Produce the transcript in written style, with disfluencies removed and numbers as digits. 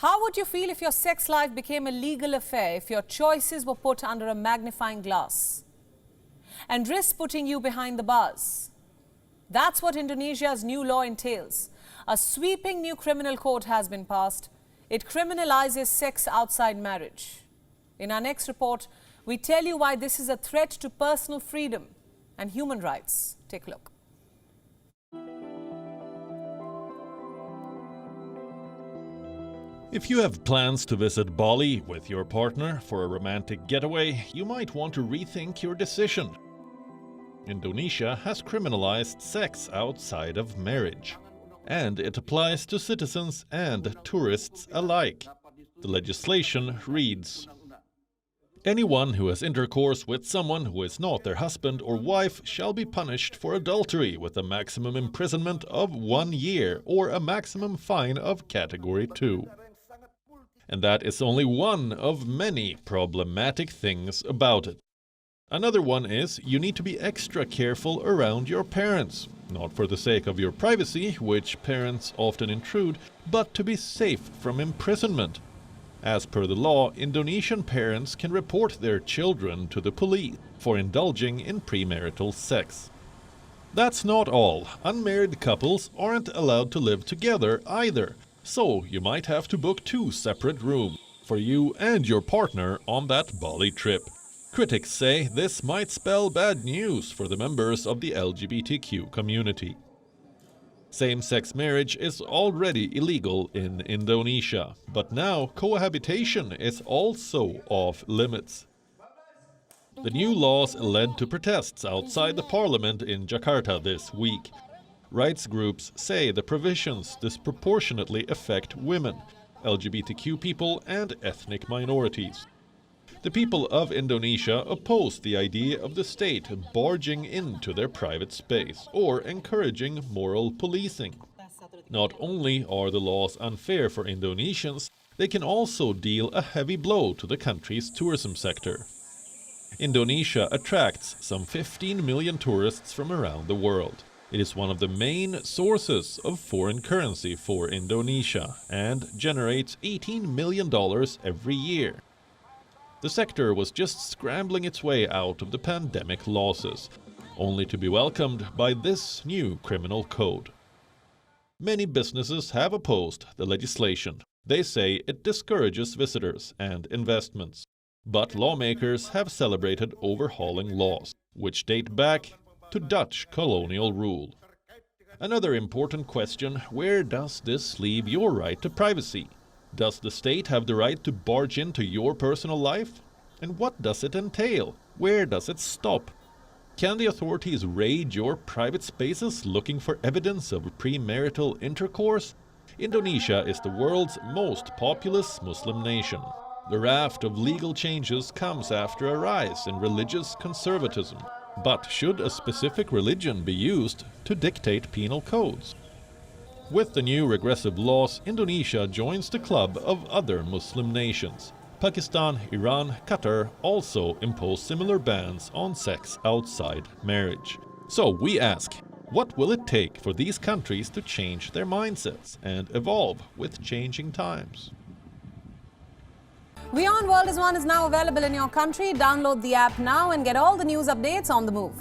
How would you feel if your sex life became a legal affair, if your choices were put under a magnifying glass and risked putting you behind the bars? That's what Indonesia's new law entails. A sweeping new criminal code has been passed. It criminalizes sex outside marriage. In our next report, we tell you why this is a threat to personal freedom and human rights. Take a look. If you have plans to visit Bali with your partner for a romantic getaway, you might want to rethink your decision. Indonesia has criminalized sex outside of marriage, and it applies to citizens and tourists alike. The legislation reads: anyone who has intercourse with someone who is not their husband or wife shall be punished for adultery with a maximum imprisonment of 1 year or a maximum fine of Category 2. And that is only one of many problematic things about it. Another one is you need to be extra careful around your parents, not for the sake of your privacy, which parents often intrude, but to be safe from imprisonment. As per the law, Indonesian parents can report their children to the police for indulging in premarital sex. That's not all. Unmarried couples aren't allowed to live together either. So you might have to book 2 separate rooms for you and your partner on that Bali trip. Critics say this might spell bad news for the members of the LGBTQ community. Same-sex marriage is already illegal in Indonesia, but now cohabitation is also off limits. The new laws led to protests outside the parliament in Jakarta this week. Rights groups say the provisions disproportionately affect women, LGBTQ people, and ethnic minorities. The people of Indonesia oppose the idea of the state barging into their private space or encouraging moral policing. Not only are the laws unfair for Indonesians, they can also deal a heavy blow to the country's tourism sector. Indonesia attracts some 15 million tourists from around the world. It is one of the main sources of foreign currency for Indonesia and generates $18 million every year. The sector was just scrambling its way out of the pandemic losses, only to be welcomed by this new criminal code. Many businesses have opposed the legislation. They say it discourages visitors and investments. But lawmakers have celebrated overhauling laws, which date back to Dutch colonial rule. Another important question: where does this leave your right to privacy? Does the state have the right to barge into your personal life? And what does it entail? Where does it stop? Can the authorities raid your private spaces looking for evidence of premarital intercourse? Indonesia is the world's most populous Muslim nation. The raft of legal changes comes after a rise in religious conservatism. But should a specific religion be used to dictate penal codes? With the new regressive laws, Indonesia joins the club of other Muslim nations. Pakistan, Iran, Qatar also impose similar bans on sex outside marriage. So we ask, what will it take for these countries to change their mindsets and evolve with changing times? WION World is now available in your country. Download the app now and get all the news updates on the move.